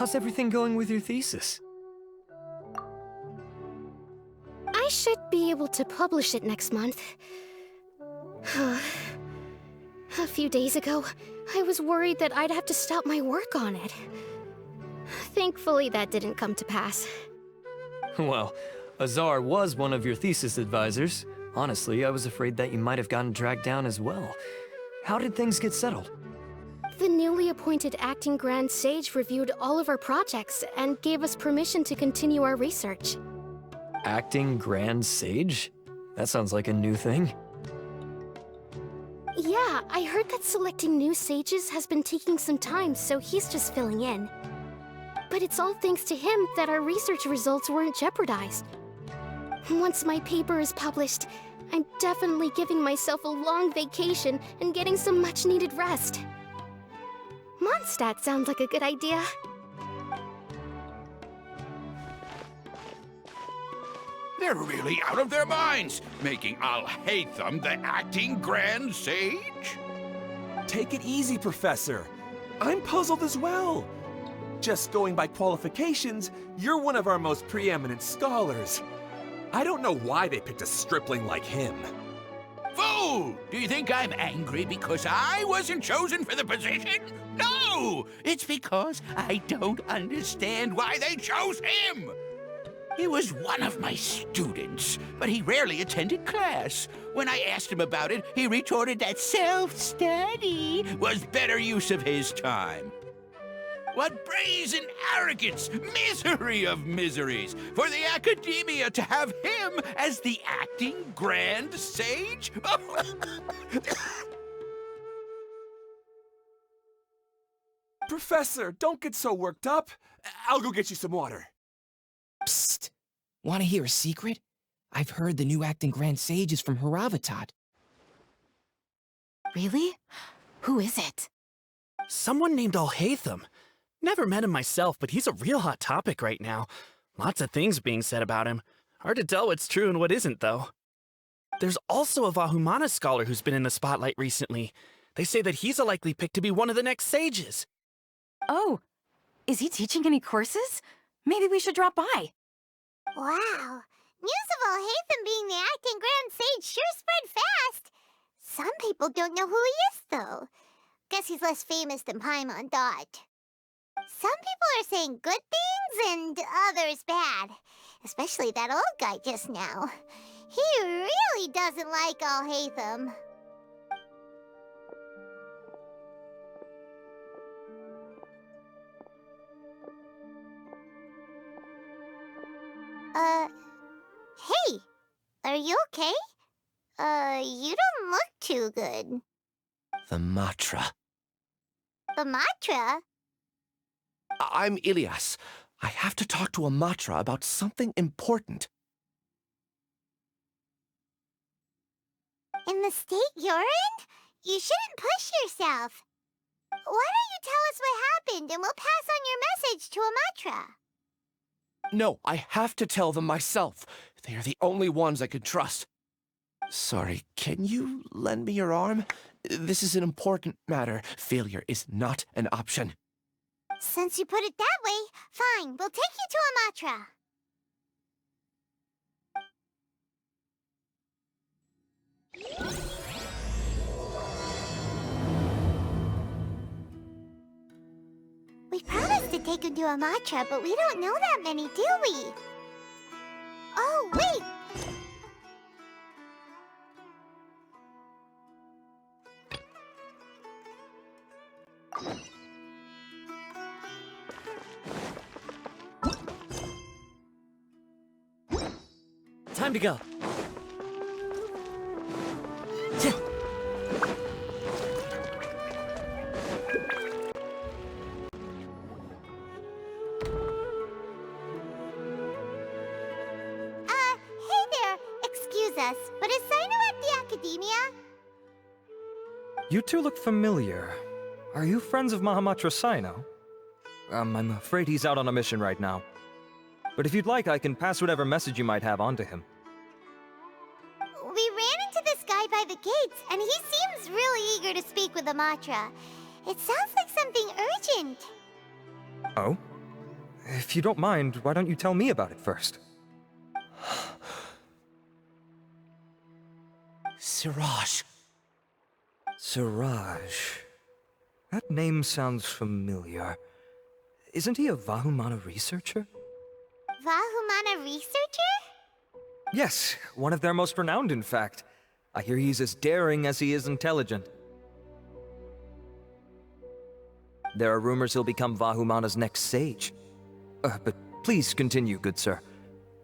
How's everything going with your thesis? I should be able to publish it next month. A few days ago, I was worried that I'd have to stop my work on it. Thankfully, that didn't come to pass. Well, Azar was one of your thesis advisors. Honestly, I was afraid that you might have gotten dragged down as well. How did things get settled? The newly appointed acting Grand Sage reviewed all of our projects and gave us permission to continue our research. Acting Grand Sage? That sounds like a new thing. Yeah, I heard that selecting new sages has been taking some time, so he's just filling in. But it's all thanks to him that our research results weren't jeopardized. Once my paper is published, I'm definitely giving myself a long vacation and getting some much-needed rest. Mondstadt sounds like a good idea. They're really out of their minds, making Alhaitham the acting Grand Sage? Take it easy, Professor. I'm puzzled as well. Just going by qualifications, you're one of our most preeminent scholars. I don't know why they picked a stripling like him. Fool! Do you think I'm angry because I wasn't chosen for the position? No! It's because I don't understand why they chose him! He was one of my students, but he rarely attended class. When I asked him about it, he retorted that self-study was better use of his time. What brazen arrogance, misery of miseries, for the academia to have him as the acting Grand Sage? Professor, don't get so worked up. I'll go get you some water. Psst! Want to hear a secret? I've heard the new acting Grand Sage is from Haravatat. Really? Who is it? Someone named Alhaitham. Never met him myself, but he's a real hot topic right now. Lots of things being said about him. Hard to tell what's true and what isn't, though. There's also a Vahumana scholar who's been in the spotlight recently. They say that he's a likely pick to be one of the next sages. Oh, is he teaching any courses? Maybe we should drop by. Wow. News of Alhaitham being the acting Grand Sage sure spread fast. Some people don't know who he is, though. Guess he's less famous than Paimon thought. Some people are saying good things and others bad. Especially that old guy just now. He really doesn't like Alhaitham. Hey! Are you okay? You don't look too good. The matra. The matra? I'm Ilias. I have to talk to a matra about something important. In the state you're in? You shouldn't push yourself. Why don't you tell us what happened and we'll pass on your message to a matra? No, I have to tell them myself. They are the only ones I can trust. Sorry, can you lend me your arm? This is an important matter. Failure is not an option. Since you put it that way, fine, we'll take you to a matra. We promised to take him to a matra, but we don't know that many, do we? Oh, wait! Time to go. Hey there! Excuse us, but is Sino at the Academia? You two look familiar. Are you friends of Mahamatra Sino? I'm afraid he's out on a mission right now. But if you'd like, I can pass whatever message you might have on to him. We ran into this guy by the gates, and he seems really eager to speak with the matra. It sounds like something urgent. Oh? If you don't mind, why don't you tell me about it first? Siraj. Siraj. That name sounds familiar. Isn't he a Vahumana researcher? Vahumana researcher? Yes, one of their most renowned, in fact. I hear he's as daring as he is intelligent. There are rumors he'll become Vahumana's next sage. But please continue, good sir.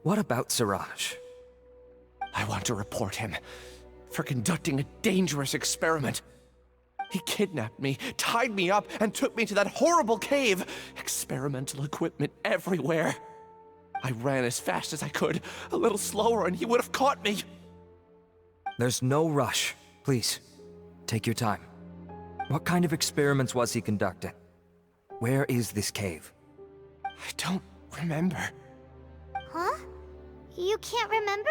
What about Siraj? I want to report him for conducting a dangerous experiment. He kidnapped me, tied me up, and took me to that horrible cave. Experimental equipment everywhere. I ran as fast as I could, a little slower, and he would have caught me. There's no rush. Please, take your time. What kind of experiments was he conducting? Where is this cave? I don't remember. Huh? You can't remember?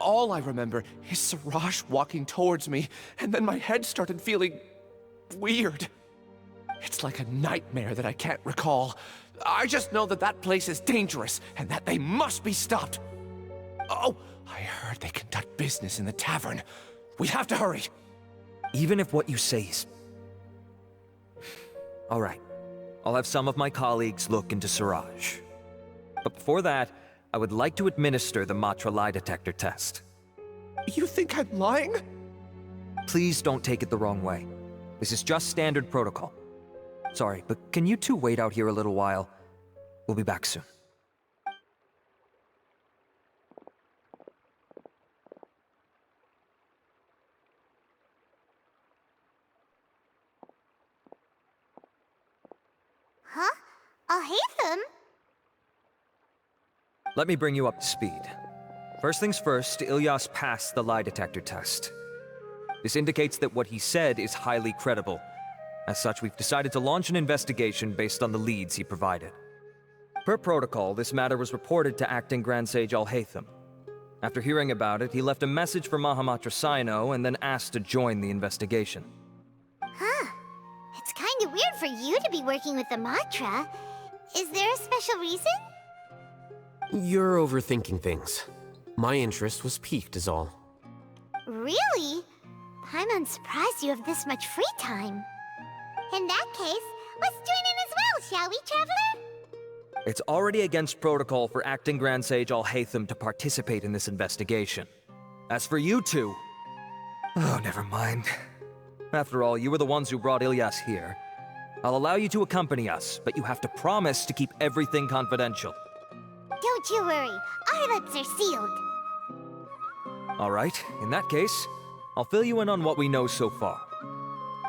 All I remember is Siraj walking towards me, and then my head started feeling weird. It's like a nightmare that I can't recall. I just know that that place is dangerous, and that they must be stopped. Oh, I heard they conduct business in the tavern. We have to hurry. Even if what you say is... All right. I'll have some of my colleagues look into Siraj. But before that, I would like to administer the matra lie detector test. You think I'm lying? Please don't take it the wrong way. This is just standard protocol. Sorry, but can you two wait out here a little while? We'll be back soon. Huh? Alhaitham? Let me bring you up to speed. First things first, Ilyas passed the lie detector test. This indicates that what he said is highly credible. As such, we've decided to launch an investigation based on the leads he provided. Per protocol, this matter was reported to Acting Grand Sage Alhaitham. After hearing about it, he left a message for Mahamatra Sino and then asked to join the investigation. Huh. It's kinda weird for you to be working with the matra. Is there a special reason? You're overthinking things. My interest was piqued is all. Really? I'm surprised you have this much free time. In that case, let's join in as well, shall we, Traveler? It's already against protocol for Acting Grand Sage Alhaitham to participate in this investigation. As for you two... Oh, never mind. After all, you were the ones who brought Ilyas here. I'll allow you to accompany us, but you have to promise to keep everything confidential. Don't you worry, our lips are sealed. All right, in that case, I'll fill you in on what we know so far.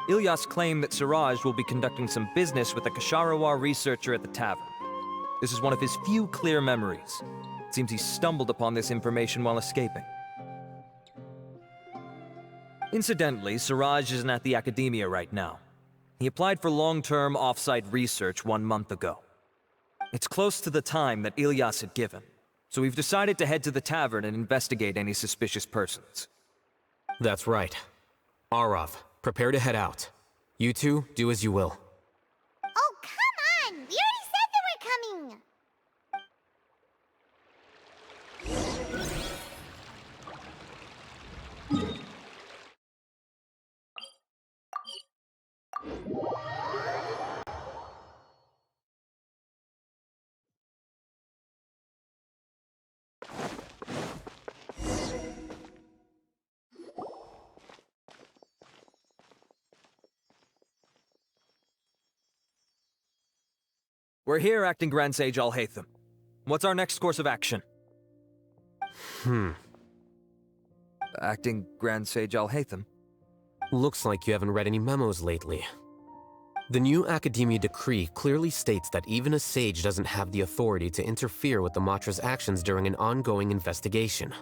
Ilyas claimed that Siraj will be conducting some business with a Kasharawar researcher at the tavern. This is one of his few clear memories. It seems he stumbled upon this information while escaping. Incidentally, Siraj isn't at the academia right now. He applied for long-term off-site research 1 month ago. It's close to the time that Ilyas had given, so we've decided to head to the tavern and investigate any suspicious persons. That's right. Arav, prepare to head out. You two, do as you will. Oh, come on! We already said that we're coming! We're here, Acting Grand Sage Alhaitham. What's our next course of action? Acting Grand Sage Alhaitham? Looks like you haven't read any memos lately. The new Academia decree clearly states that even a sage doesn't have the authority to interfere with the Matra's actions during an ongoing investigation.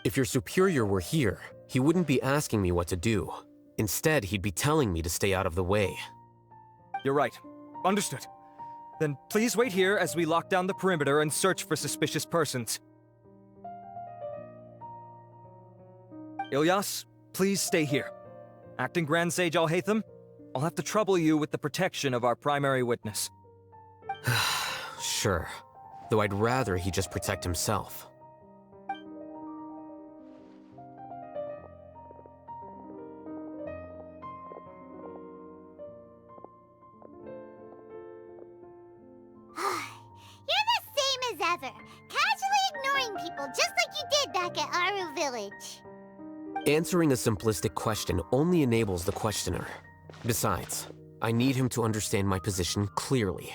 If your superior were here, he wouldn't be asking me what to do. Instead, he'd be telling me to stay out of the way. You're right. Understood. Then please wait here as we lock down the perimeter and search for suspicious persons. Ilyas, please stay here. Acting Grand Sage Alhaitham, I'll have to trouble you with the protection of our primary witness. Sure. Though I'd rather he just protect himself. You're the same as ever, casually ignoring people just like you did back at Aru Village. Answering a simplistic question only enables the questioner. Besides, I need him to understand my position clearly.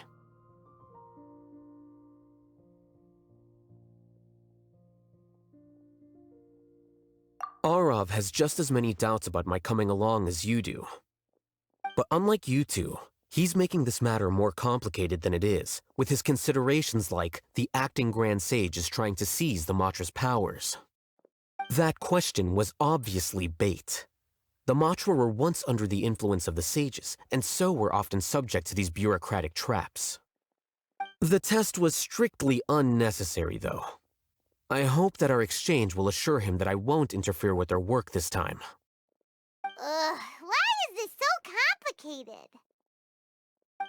Arav has just as many doubts about my coming along as you do. But unlike you two, he's making this matter more complicated than it is, with his considerations like the acting Grand Sage is trying to seize the Matra's powers. That question was obviously bait. The Matra were once under the influence of the sages, and so were often subject to these bureaucratic traps. The test was strictly unnecessary, though. I hope that our exchange will assure him that I won't interfere with their work this time. Why is this so complicated?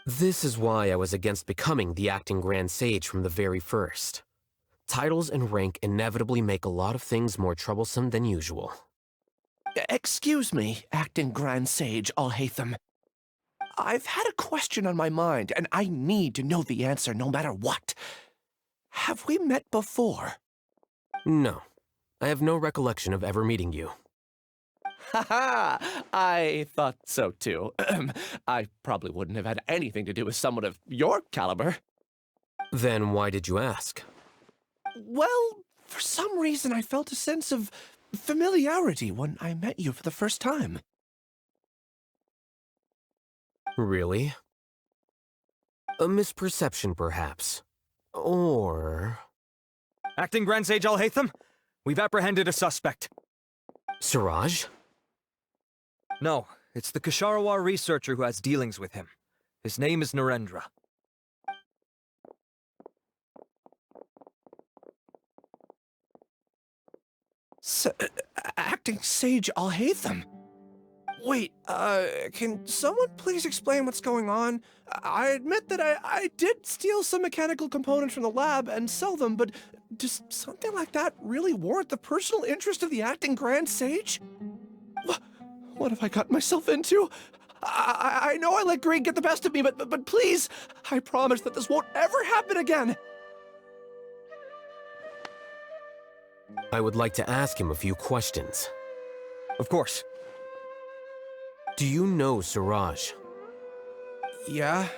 This is why I was against becoming the acting Grand Sage from the very first. Titles and rank inevitably make a lot of things more troublesome than usual. Excuse me, acting Grand Sage Alhaitham. I've had a question on my mind, and I need to know the answer no matter what. Have we met before? No. I have no recollection of ever meeting you. Haha! I thought so too. I probably wouldn't have had anything to do with someone of your caliber. Then why did you ask? Well, for some reason I felt a sense of familiarity when I met you for the first time. Really? A misperception, perhaps. Or... Acting Grand Sage Alhaitham, we've apprehended a suspect. Siraj? No, it's the Ksharawar researcher who has dealings with him. His name is Narendra. Acting Sage Alhaitham? Wait, can someone please explain what's going on? I admit that I did steal some mechanical components from the lab and sell them, but does something like that really warrant the personal interest of the acting Grand Sage? What have I gotten myself into? I know I let greed get the best of me, but please, I promise that this won't ever happen again. I would like to ask him a few questions. Of course. Do you know Siraj? Yeah,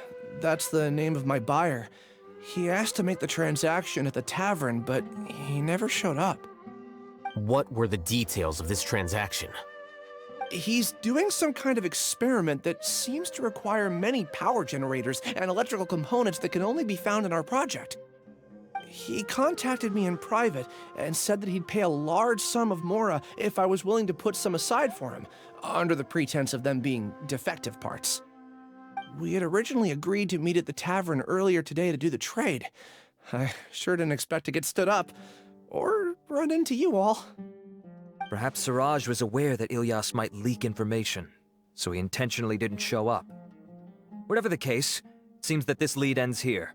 that's the name of my buyer. He asked to make the transaction at the tavern, but he never showed up. What were the details of this transaction? He's doing some kind of experiment that seems to require many power generators and electrical components that can only be found in our project. He contacted me in private and said that he'd pay a large sum of mora if I was willing to put some aside for him, under the pretense of them being defective parts. We had originally agreed to meet at the tavern earlier today to do the trade. I sure didn't expect to get stood up, or run into you all. Perhaps Siraj was aware that Ilyas might leak information, so he intentionally didn't show up. Whatever the case, it seems that this lead ends here.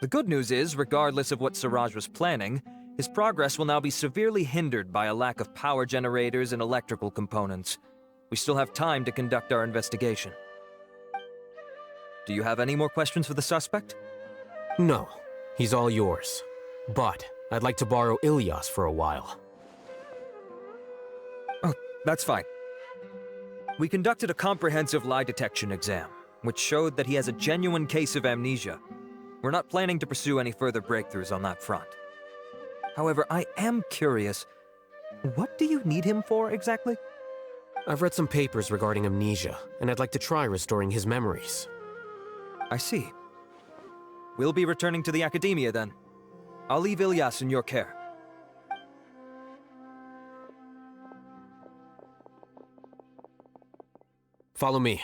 The good news is, regardless of what Siraj was planning, his progress will now be severely hindered by a lack of power generators and electrical components. We still have time to conduct our investigation. Do you have any more questions for the suspect? No, he's all yours. But I'd like to borrow Ilyas for a while. Oh, that's fine. We conducted a comprehensive lie detection exam, which showed that he has a genuine case of amnesia. We're not planning to pursue any further breakthroughs on that front. However, I am curious, what do you need him for exactly? I've read some papers regarding amnesia, and I'd like to try restoring his memories. I see. We'll be returning to the Academia then. I'll leave Ilyas in your care. Follow me.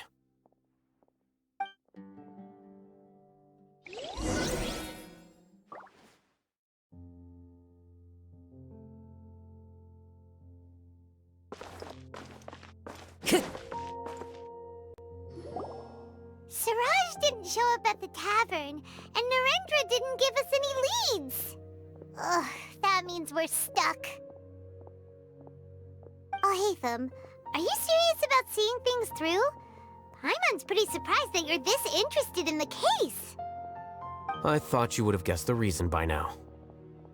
Siraj Siraj didn't show up at the tavern, and Narendra didn't give us any leads. Ugh, that means we're stuck. Alhaitham, are you serious about seeing things through? Paimon's pretty surprised that you're this interested in the case. I thought you would have guessed the reason by now.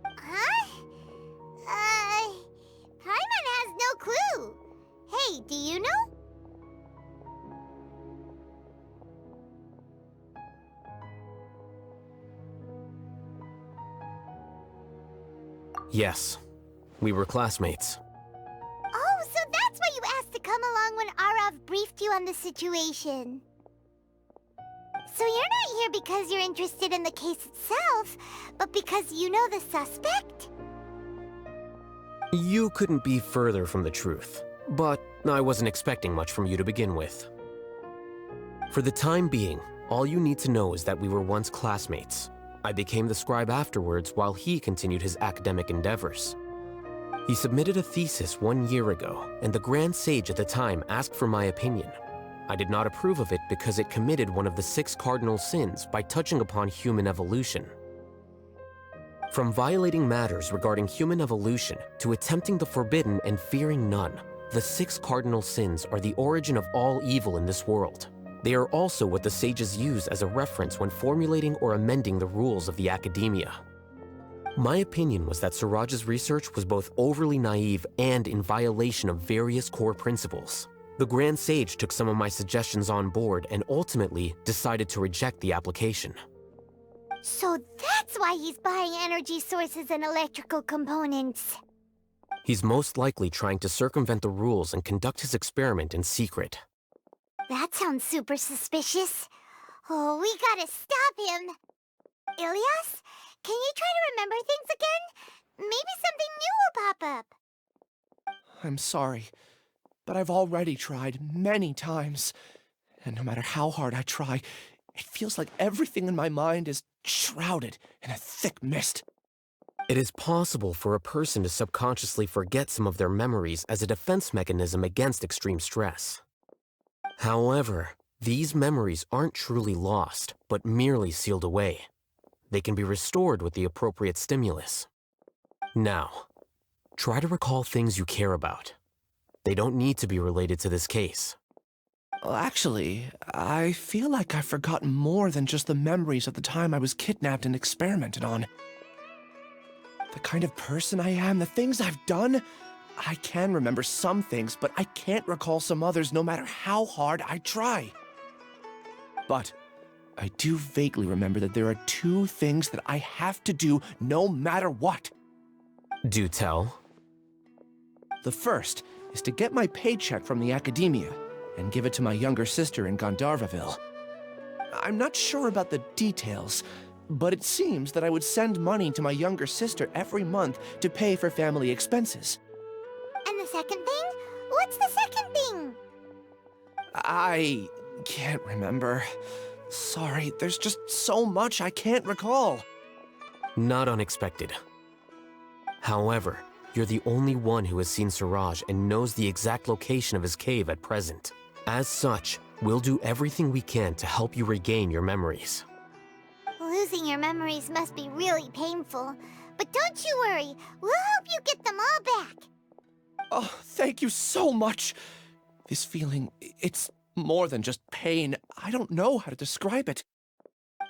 Huh? Paimon has no clue. Hey, do you know? Yes, we were classmates. Oh, so that's why you asked to come along when Arav briefed you on the situation. So you're not here because you're interested in the case itself, but because you know the suspect? You couldn't be further from the truth, but I wasn't expecting much from you to begin with. For the time being, all you need to know is that we were once classmates. I became the scribe afterwards while he continued his academic endeavors. He submitted a thesis 1 year ago, and the Grand Sage at the time asked for my opinion. I did not approve of it because it committed one of the 6 cardinal sins by touching upon human evolution. From violating matters regarding human evolution to attempting the forbidden and fearing none, the 6 cardinal sins are the origin of all evil in this world. They are also what the sages use as a reference when formulating or amending the rules of the academia. My opinion was that Siraj's research was both overly naive and in violation of various core principles. The Grand Sage took some of my suggestions on board and ultimately decided to reject the application. So that's why he's buying energy sources and electrical components. He's most likely trying to circumvent the rules and conduct his experiment in secret. That sounds super suspicious. Oh, we gotta stop him. Ilyas, can you try to remember things again? Maybe something new will pop up. I'm sorry, but I've already tried many times. And no matter how hard I try, it feels like everything in my mind is shrouded in a thick mist. It is possible for a person to subconsciously forget some of their memories as a defense mechanism against extreme stress. However, these memories aren't truly lost, but merely sealed away. They can be restored with the appropriate stimulus. Now, try to recall things you care about. They don't need to be related to this case. Well, actually, I feel like I've forgotten more than just the memories of the time I was kidnapped and experimented on. The kind of person I am, the things I've done, I can remember some things, but I can't recall some others no matter how hard I try. But I do vaguely remember that there are 2 things that I have to do no matter what. Do tell. The first is to get my paycheck from the academia and give it to my younger sister in Gandharvaville. I'm not sure about the details, but it seems that I would send money to my younger sister every month to pay for family expenses. And the second thing? What's the second thing? I can't remember. Sorry, there's just so much I can't recall. Not unexpected. However, you're the only one who has seen Siraj and knows the exact location of his cave at present. As such, we'll do everything we can to help you regain your memories. Losing your memories must be really painful. But don't you worry, we'll help you get them all back. Oh, thank you so much. This feeling, it's more than just pain. I don't know how to describe it.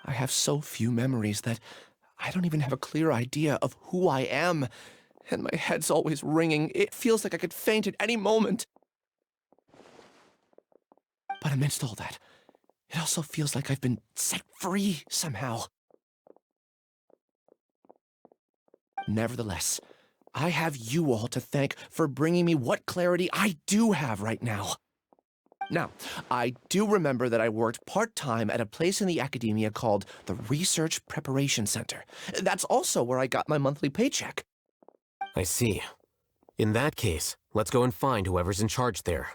I have so few memories that I don't even have a clear idea of who I am. And my head's always ringing. It feels like I could faint at any moment. But amidst all that, it also feels like I've been set free somehow. Nevertheless, I have you all to thank for bringing me what clarity I do have right now. Now, I do remember that I worked part-time at a place in the academia called the Research Preparation Center. That's also where I got my monthly paycheck. I see. In that case, let's go and find whoever's in charge there.